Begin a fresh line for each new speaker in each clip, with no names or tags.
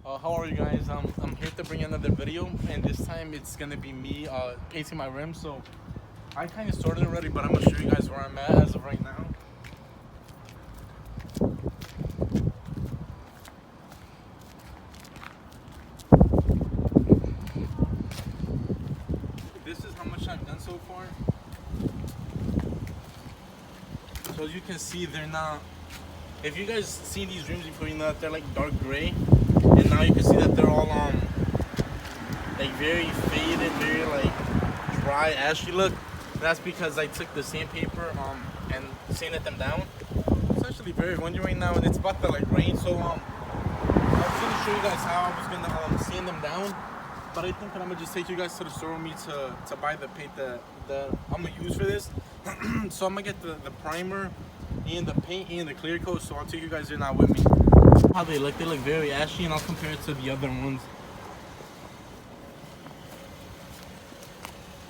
How are you guys? I'm here to bring another video, and this time it's gonna be me painting my rims. So I kind of started already, but I'm gonna show you guys where I'm at as of right now. This is how much I've done so far. So as you can see, they're not. If you guys seen these rims before, you know that they're like dark gray, and now you can see that they're all like very faded, very like dry, ashy look. That's because I took the sandpaper and sanded them down. It's actually very windy right now, and it's about to like rain. So I was gonna show you guys how I was gonna sand them down, but I think that I'm gonna just take you guys to the store with me to buy the paint that I'm gonna use for this. So I'm gonna get the primer and the paint and the clear coat. So I'll take you guys there now with me. How they look very ashy, and I'll compare it to the other ones.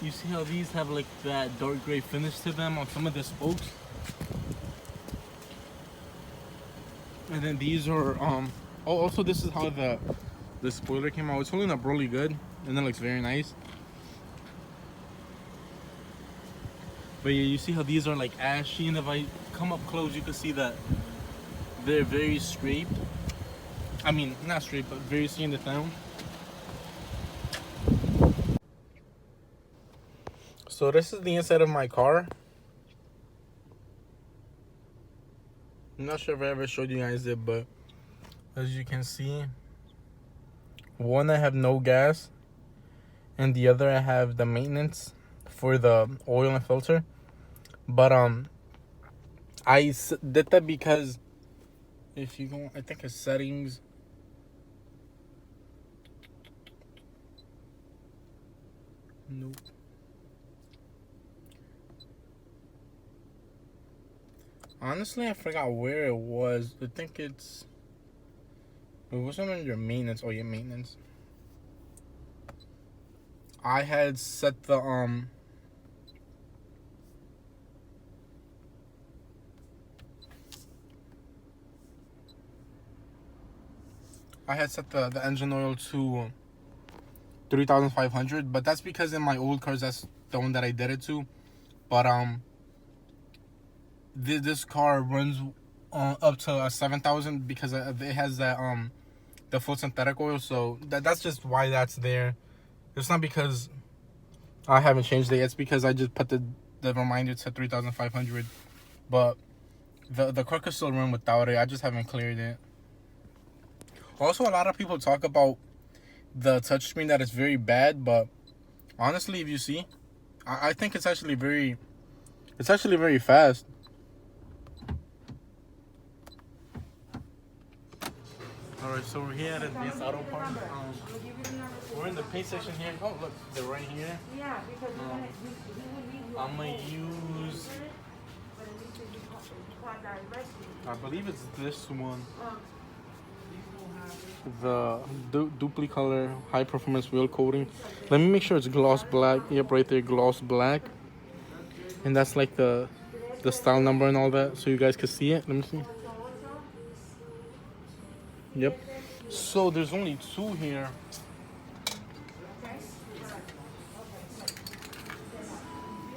You see how these have like that dark gray finish to them on some of the spokes, and then these are also this is how the spoiler came out. It's holding up really good, and it looks very nice. But yeah, you see how these are like ashy, and if I come up close, you can see that they're very scraped. I mean, not straight, but very sanded down. So this is the inside of my car. I'm not sure if I ever showed you guys it, but as you can see, one I have no gas, and the other I have the maintenance for the oil and filter. But I did that because if you go, I think it's settings. Nope. Honestly, I forgot where it was. I think it wasn't under maintenance. Oh yeah, maintenance. I had set the engine oil to 3,500, but that's because in my old cars that's the one that I did it to. But this car runs up to 7,000 because it has that the full synthetic oil. So that's just why that's there. It's not because I haven't changed it. It's because I just put the reminder to 3,500. But the car could still run without it. I just haven't cleared it. Also, a lot of people talk about the touchscreen that it's very bad, but honestly, if you see, I think it's actually very fast. Alright, so we're here at Advanced Auto Parts. We're in the paint section here. Oh, look, they're right here. Yeah, because I'm going to use, I believe it's this one. The Duplicolor High Performance Wheel Coating. Let me make sure it's gloss black. Yep, right there, gloss black. And that's like the style number and all that, so you guys can see it. Let me see. Yep. So there's only two here.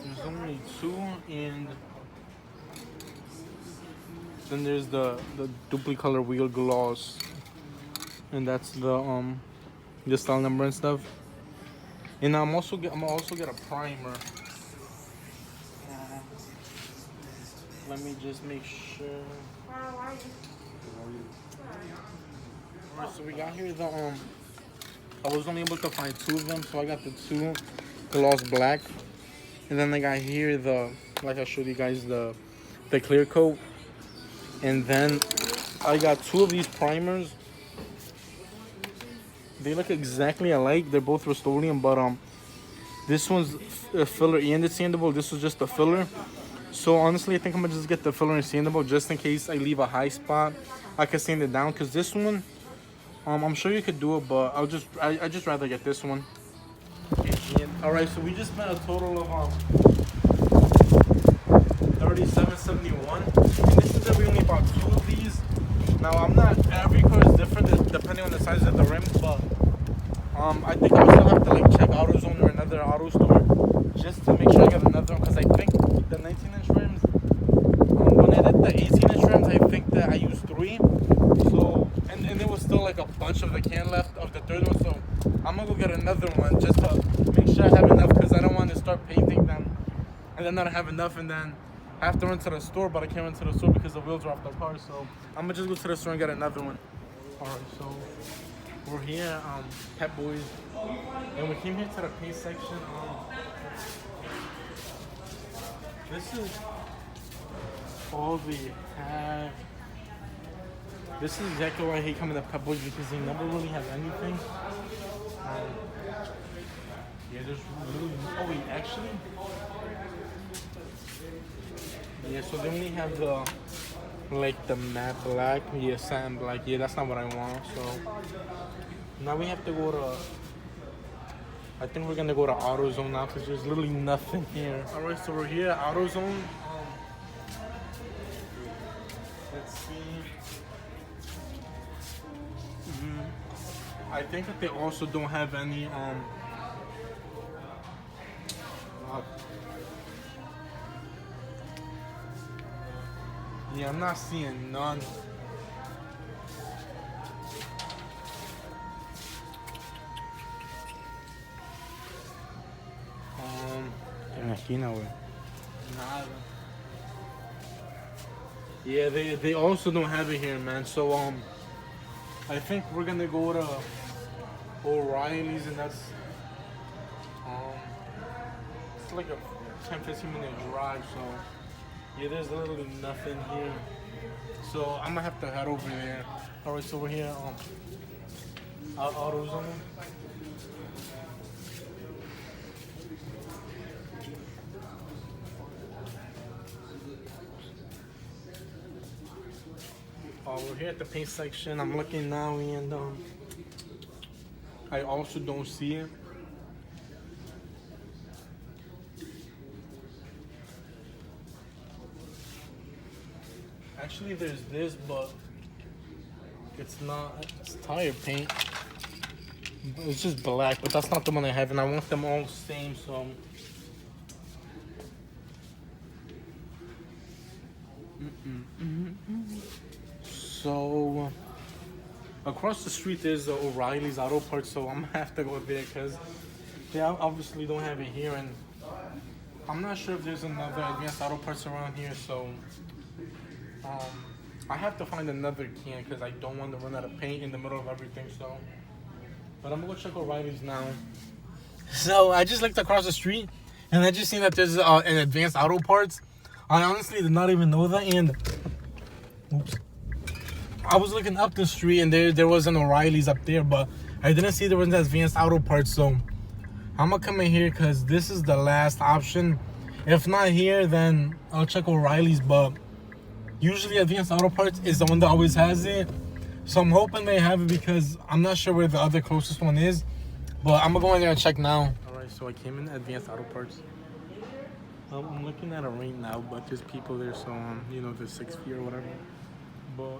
There's only two, and then there's the Duplicolor Wheel Gloss, and that's the style number and stuff. And I'm also get a primer. Let me just make sure. Alright, so we got here the I was only able to find two of them, so I got the two gloss black, and then I got here the, like I showed you guys, the clear coat, and then I got two of these primers. They look exactly alike. They're both Rust-Oleum, but this one's a filler and it's sandable. This was just a filler. So honestly, I think I'm gonna just get the filler and sandable just in case I leave a high spot. I can sand it down, because this one, I'm sure you could do it, but I just rather get this one. All right, so we just spent a total of $37.71, and this is that we only bought two of these. Now I'm not. Every car is different. depending on the size of the rim. But I think I'm gonna have to like check AutoZone or another auto store just to make sure I get another one, because I think the 19-inch rims, when I did the 18-inch rims, I think that I used 3. So and there was still like a bunch of the can left of the third one. So I'm gonna go get another one just to make sure I have enough, because I don't want to start painting them and then not have enough and then I have to run to the store, but I can't run to the store because the wheels are off the car. So I'm gonna just go to the store and get another one. Alright, so we're here, Pep Boys, and we came here to the paint section. This is all we have. This is exactly why I hate coming to Pep Boys, because they never really have anything. Yeah, there's really, oh wait, actually, yeah, so they only have the, like the matte black, yeah, satin black, yeah, that's not what I want. So now we have to go to, I think we're gonna go to AutoZone now, because there's literally nothing here. Alright, so we're here at AutoZone. Let's see. I think that they also don't have any yeah, I'm not seeing none. Aquí no, güey. Nada. Yeah, they also don't have it here, man. So I think we're gonna go to O'Reilly's, and that's it's like a 10-15 minute drive. So yeah, there's literally nothing here. So I'm gonna have to head over there. Alright, so we're here AutoZone. We're here at the paint section. I'm looking now, and I also don't see it. Actually, there's this, but it's not. It's tire paint. It's just black, but that's not the one I have, and I want them all same. So. So across the street there's the O'Reilly's Auto Parts, so I'm gonna have to go there because they obviously don't have it here, and I'm not sure if there's another Advanced Auto Parts around here. So I have to find another can because I don't want to run out of paint in the middle of everything. So, but I'm gonna go check O'Reilly's now. So I just looked across the street and I just seen that there's an Advanced Auto Parts. I honestly did not even know that, and oops. I was looking up the street and there was an O'Reilly's up there, but I didn't see there was an Advanced Auto Parts. So I'm gonna come in here because this is the last option. If not here, then I'll check O'Reilly's, but usually Advanced Auto Parts is the one that always has it. So I'm hoping they have it because I'm not sure where the other closest one is, but I'm gonna go in there and check now. Alright, so I came in Advanced Auto Parts. I'm looking at it right now, but there's people there, so you know, there's 6 feet or whatever. But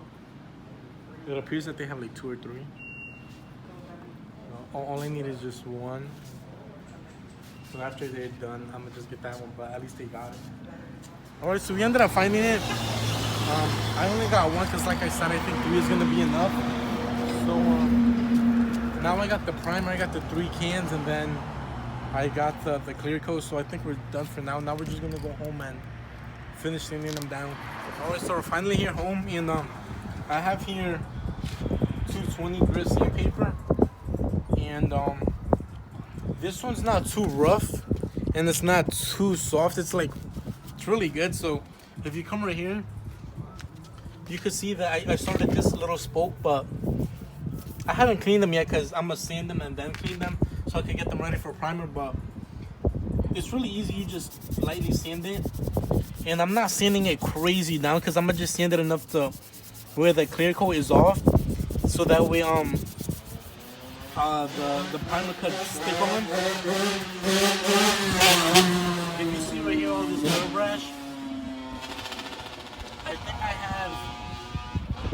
it appears that they have like 2 or 3. All I need is just one. So after they're done, I'm gonna just get that one, but at least they got it. Alright, so we ended up finding it. I only got one because, like I said, I think 3 is gonna be enough. So now I got the primer, I got the 3 cans, and then I got the clear coat. So I think we're done for now. Now we're just gonna go home and finish sanding them down. Alright, so we're finally here home, and I have here 220 grit sandpaper, and this one's not too rough and it's not too soft. It's really good. So if you come right here, you can see that I started this little spoke, but I haven't cleaned them yet because I'm gonna sand them and then clean them so I can get them ready for primer. But it's really easy. You just lightly sand it, and I'm not sanding it crazy down because I'm gonna just sand it enough to where the clear coat is off, so that way the primer could stick on. If you see right here all this oil brush, I think I have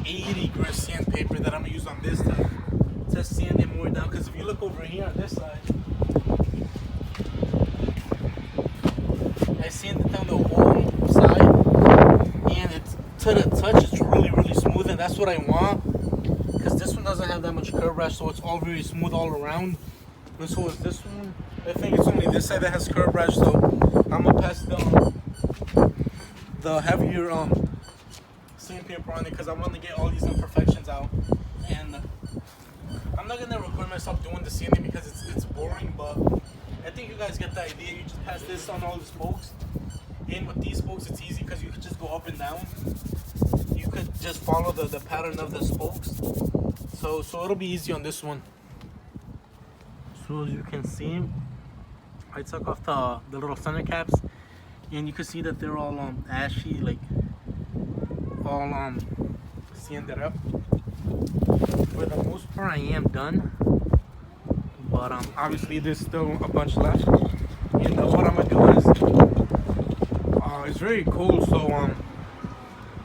80 grit sandpaper that I'm gonna use on this time. to sand it more down. Because if you look over here on this side, I sanded down the whole side, and it's to the touch. It's really smooth, and that's what I want. Because this one doesn't have that much curb rash, so it's all very smooth all around. And so is this one. I think it's only this side that has curb rash, so I'm gonna pass the heavier sandpaper on it because I want to get all these imperfections out. And I'm not gonna record myself doing the sanding because it's boring, but I think you guys get the idea. You just pass this on all the spokes, and with these spokes it's easy because you could just go up and down. You could just follow the pattern of the spokes, so it'll be easy on this one. So as you can see, I took off the little center caps, and you can see that they're all ashy, like all sanded up. For the most part I am done, but obviously there's still a bunch left. And what I'm gonna do is it's very cold, so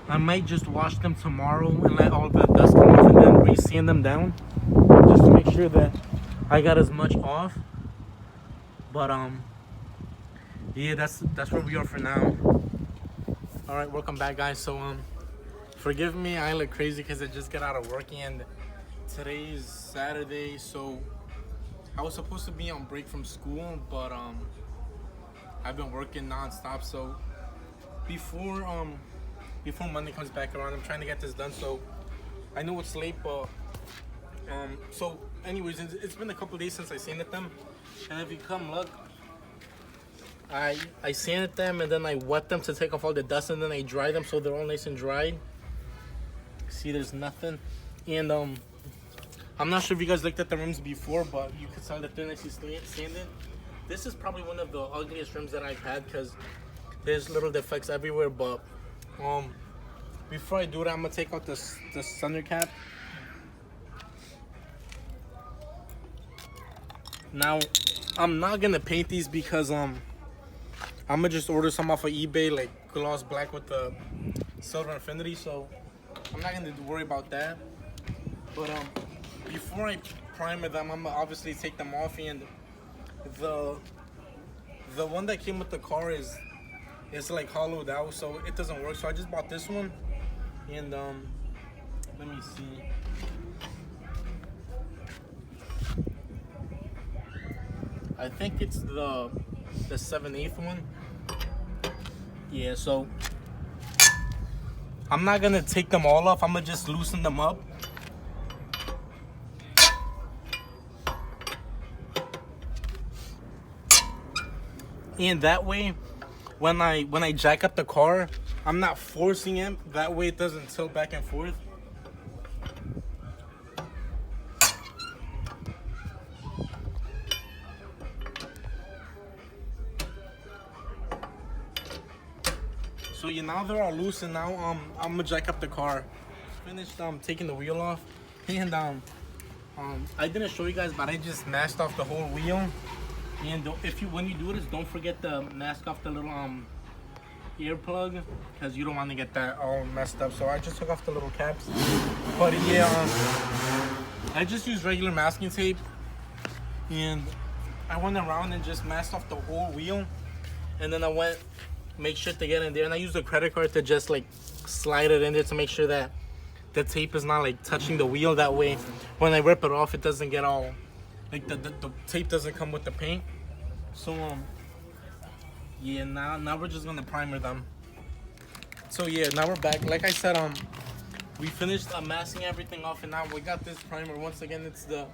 I might just wash them tomorrow and let all the dust come off and then re-sand them down just to make sure that I got as much off. But yeah, that's where we are for now. All right, welcome back, guys. So forgive me, I look crazy because I just got out of work, and today's Saturday, so I was supposed to be on break from school, but I've been working non-stop. So before Monday comes back around, I'm trying to get this done. So I know it's late, but so anyways, it's been a couple days since I sanded them, and if you come look, I sanded them and then I wet them to take off all the dust, and then I dry them so they're all nice and dried. See, there's nothing. And I'm not sure if you guys looked at the rims before, but you can tell that they're nicely sanded. This is probably one of the ugliest rims that I've had because there's little defects everywhere. But before I do that, I'm gonna take out the center cap. Now I'm not gonna paint these because I'm gonna just order some off of eBay, like gloss black with the silver infinity, so I'm not gonna worry about that. But before I primer them, I'm gonna obviously take them off, and the one that came with the car is like hollowed out, so it doesn't work. So I just bought this one, and let me see. I think it's the 7/8 one. Yeah, so I'm not gonna take them all off. I'm gonna just loosen them up. And that way, when I jack up the car, I'm not forcing it. That way it doesn't tilt back and forth. So yeah, now they're all loose, and now I'm gonna jack up the car. Finished taking the wheel off, and I didn't show you guys, but I just masked off the whole wheel. And when you do this, don't forget to mask off the little ear plug, because you don't want to get that all messed up. So I just took off the little caps. But yeah, I just used regular masking tape, and I went around and just masked off the whole wheel, and then I make sure to get in there, and I used a credit card to just like slide it in there to make sure that the tape is not like touching the wheel. That way when I rip it off, it doesn't get all like the tape doesn't come with the paint. So yeah, now we're just gonna primer them. So yeah, now we're back. Like I said, we finished masking everything off, and now we got this primer. Once again, it's the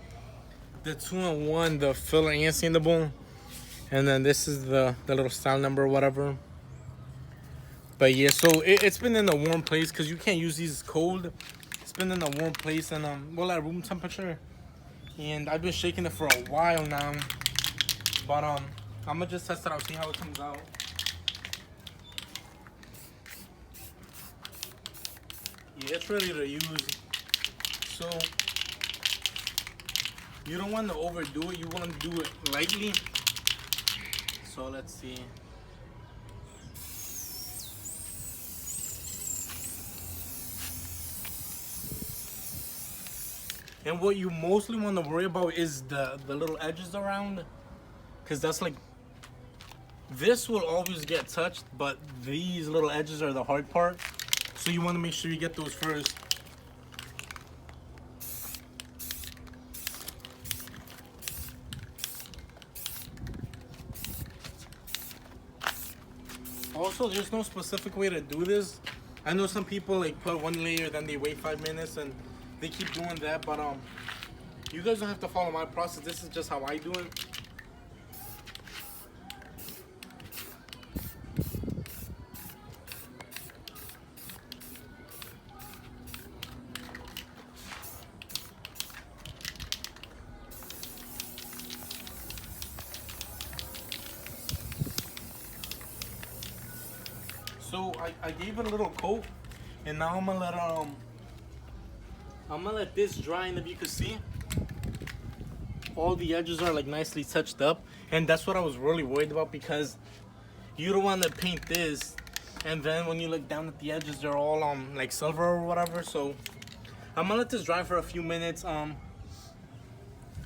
2-in-1, the filler and sandable, and then this is the little style number or whatever. But yeah, so it's been in a warm place because you can't use these cold. It's been in a warm place, and well, at room temperature. And I've been shaking it for a while now. But I'm gonna just test it out, see how it comes out. Yeah, it's ready to use. So you don't want to overdo it. You want to do it lightly. So let's see. And what you mostly want to worry about is the little edges around, because that's like, this will always get touched, but these little edges are the hard part. So you want to make sure you get those first. Also, there's no specific way to do this. I know some people like put one layer, then they wait 5 minutes, and they keep doing that. But you guys don't have to follow my process. This is just how I do it. So I gave it a little coat, and now I'm gonna let this dry, and if you can see, all the edges are like nicely touched up, and that's what I was really worried about, because you don't want to paint this, and then when you look down at the edges, they're all like silver or whatever. So I'm gonna let this dry for a few minutes.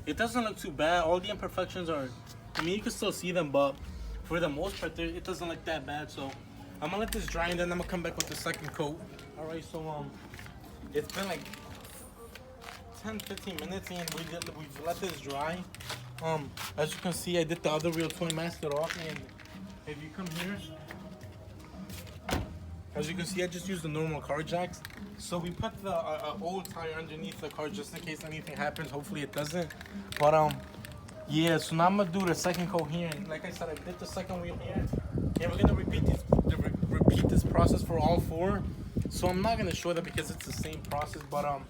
It doesn't look too bad. All the imperfections are, I mean, you can still see them, but for the most part, it doesn't look that bad. So I'm gonna let this dry, and then I'm gonna come back with the second coat. All right, so it's been like 10-15 minutes, and we've let this dry. As you can see, I did the other wheel too. I masked it off, and if you come here, as you can see, I just used the normal car jacks. So we put the old tire underneath the car just in case anything happens. Hopefully it doesn't. But yeah. So now I'm gonna do the second coat here, and like I said, I did the second wheel here, and we're gonna repeat this process for all four. So I'm not gonna show that because it's the same process. But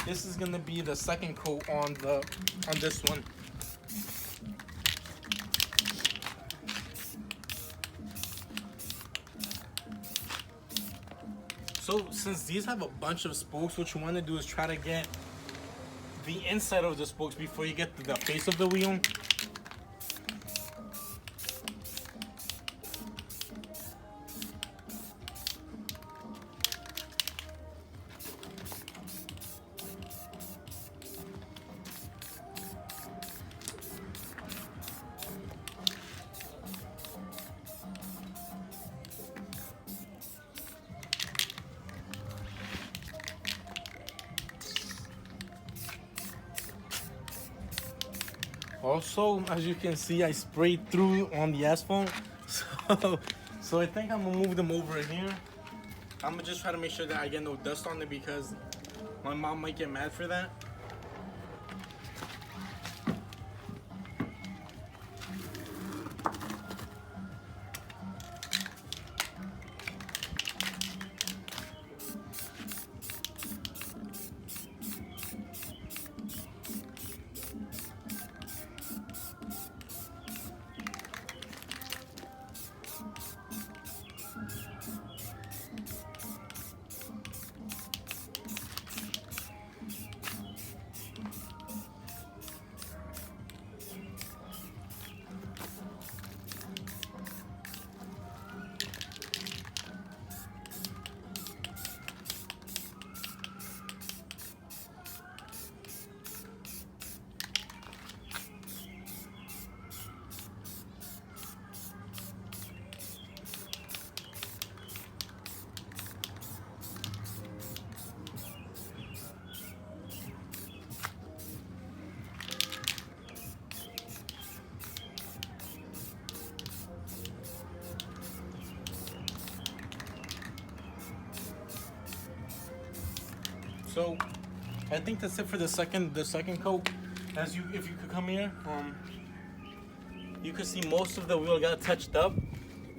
this is gonna be the second coat on this one. So since these have a bunch of spokes, what you want to do is try to get the inside of the spokes before you get to the face of the wheel. Also, as you can see, I sprayed through on the asphalt. So I think I'm gonna move them over here. I'm gonna just try to make sure that I get no dust on it, because my mom might get mad for that. So I think that's it for the second coat. If you could come here, you can see most of the wheel got touched up.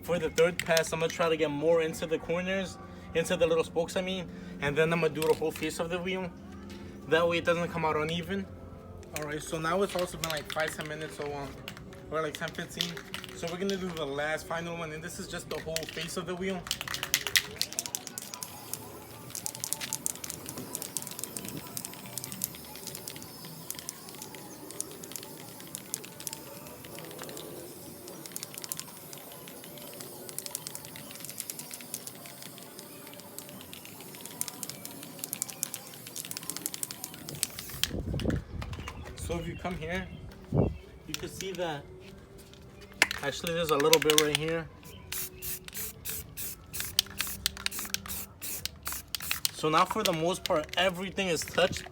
For the third pass, I'm gonna try to get more into the corners, into the little spokes, I mean, and then I'm gonna do the whole face of the wheel. That way it doesn't come out uneven. All right, so now it's also been like 5-10 minutes, so or like 10-15. So we're gonna do the last final one, and this is just the whole face of the wheel. So if you come here, you can see that actually there's a little bit right here. So now for the most part, everything is touched,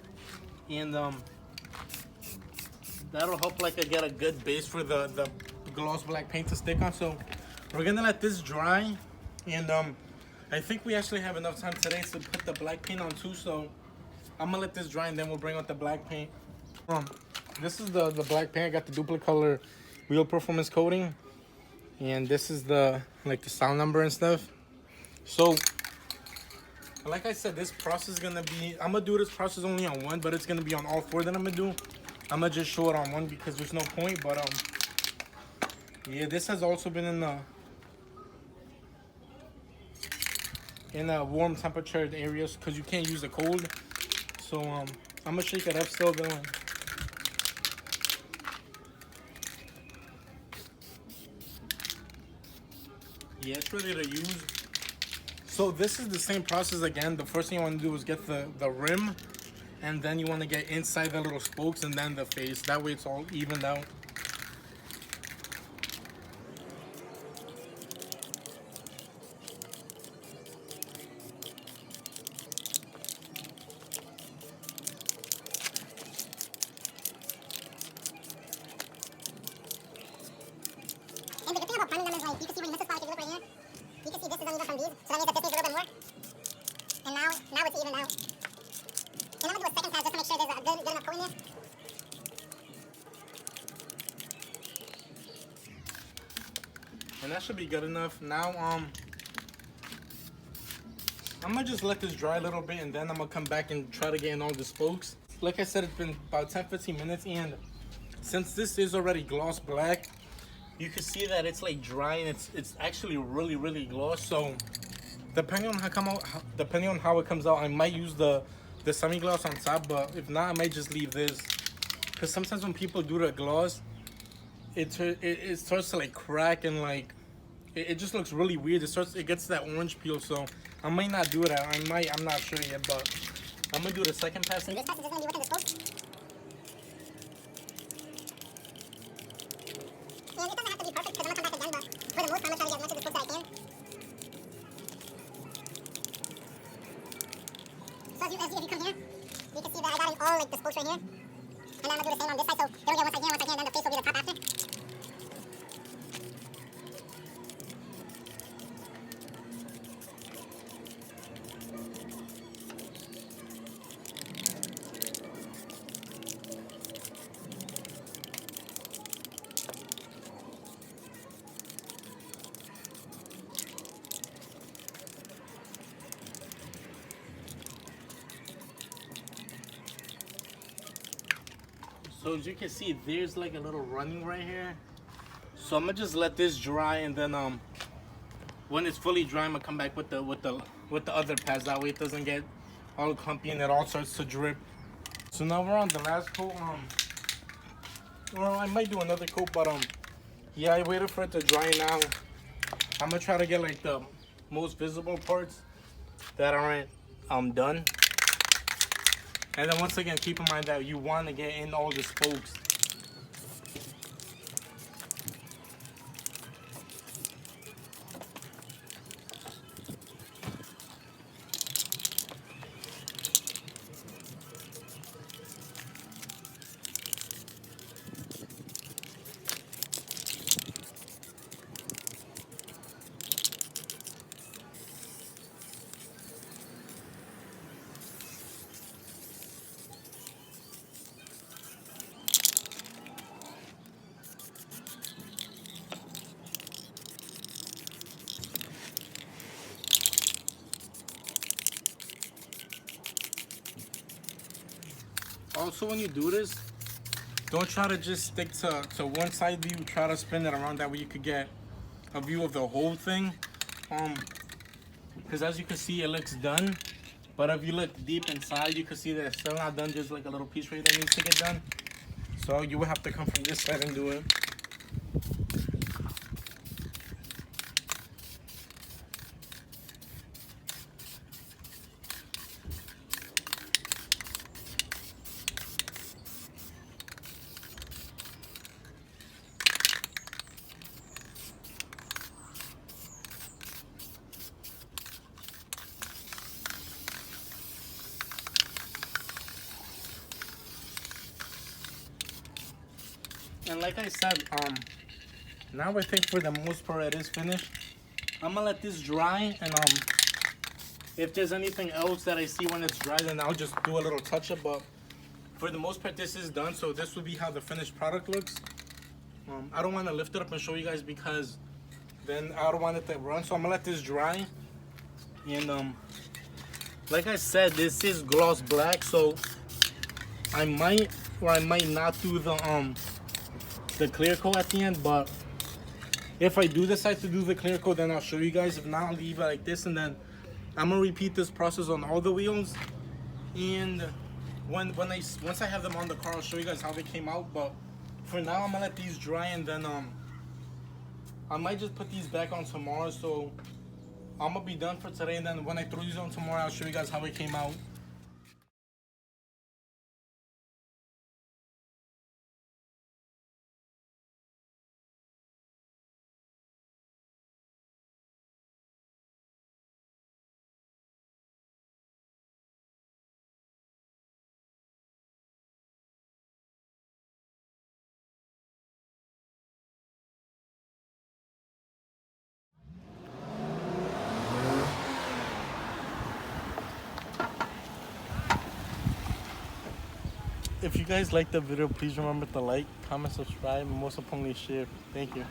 and that'll help like get a good base for the gloss black paint to stick on. So we're gonna let this dry, and I think we actually have enough time today to put the black paint on too. So I'm gonna let this dry, and then we'll bring out the black paint. This is the black paint. I got the duplicate color wheel performance coating, and this is the sound number and stuff. So like I said, this process is gonna be, I'm gonna do this process only on one, but it's gonna be on all four that I'm gonna do. I'm gonna just show it on one because there's no point. But yeah, this has also been in a warm temperature areas because you can't use the cold. So I'm gonna shake it up still though. Yeah, it's ready to use. So this is the same process again. The first thing you want to do is get the rim, and then you want to get inside the little spokes and then the face. That way it's all evened out.
And the good thing about priming them is like, you can see where you missed a spot if you look right here. You can see this is uneven from these, so that means that this needs a little bit more. And now it's evened out. And I'm gonna do a second pass just to make sure there's a good enough coat in there.
And that should be good enough. Now I'm gonna just let this dry a little bit, and then I'm gonna come back and try to get in all the spokes. Like I said, it's been about 10-15 minutes, and since this is already gloss black, you can see that it's like dry, and it's actually really gloss. So depending on how it comes out, I might use the semi-gloss on top, but if not, I might just leave this, because sometimes when people do the gloss, it starts to like crack, and like it just looks really weird. It gets that orange peel. So I might not do that. I'm not sure yet, but I'm gonna do the second pass.
This pass is just gonna be within the spokes. And it doesn't have to be perfect because I'm gonna come back again, but for the most part, I'm gonna try to get as much of the spokes that I can. So if you come here, you can see that I got in all like the spokes right here. And then I'm gonna do the same on this side, so it'll get one side here, and then the face will be the top after.
So as you can see, there's like a little running right here. So I'm gonna just let this dry, and then when it's fully dry, I'm gonna come back with the other pads. That way it doesn't get all clumpy and it all starts to drip. So now we're on the last coat. Well, I might do another coat, but yeah, I waited for it to dry. Now I'm gonna try to get like the most visible parts that aren't done. And then once again, keep in mind that you want to get in all the spokes. Also, when you do this, don't try to just stick to one side view. Try to spin it around. That way you could get a view of the whole thing. Because as you can see, it looks done. But if you look deep inside, you can see that it's still not done. There's like a little piece right that needs to get done. So you would have to come from this side and do it. And like I said, now I think for the most part it is finished. I'm gonna let this dry, and if there's anything else that I see when it's dry, then I'll just do a little touch up. But for the most part, this is done. So this will be how the finished product looks. I don't want to lift it up and show you guys because then I don't want it to run. So I'm gonna let this dry. And like I said, this is gloss black, so I might or I might not do the clear coat at the end. But if I do decide to do the clear coat, then I'll show you guys. If not, I'll leave it like this, and then I'm gonna repeat this process on all the wheels. And once I have them on the car, I'll show you guys how they came out. But for now, I'm gonna let these dry, and then I might just put these back on tomorrow. So I'm gonna be done for today, and then when I throw these on tomorrow, I'll show you guys how it came out. If you guys like the video, please remember to like, comment, subscribe, and most importantly, share. Thank you.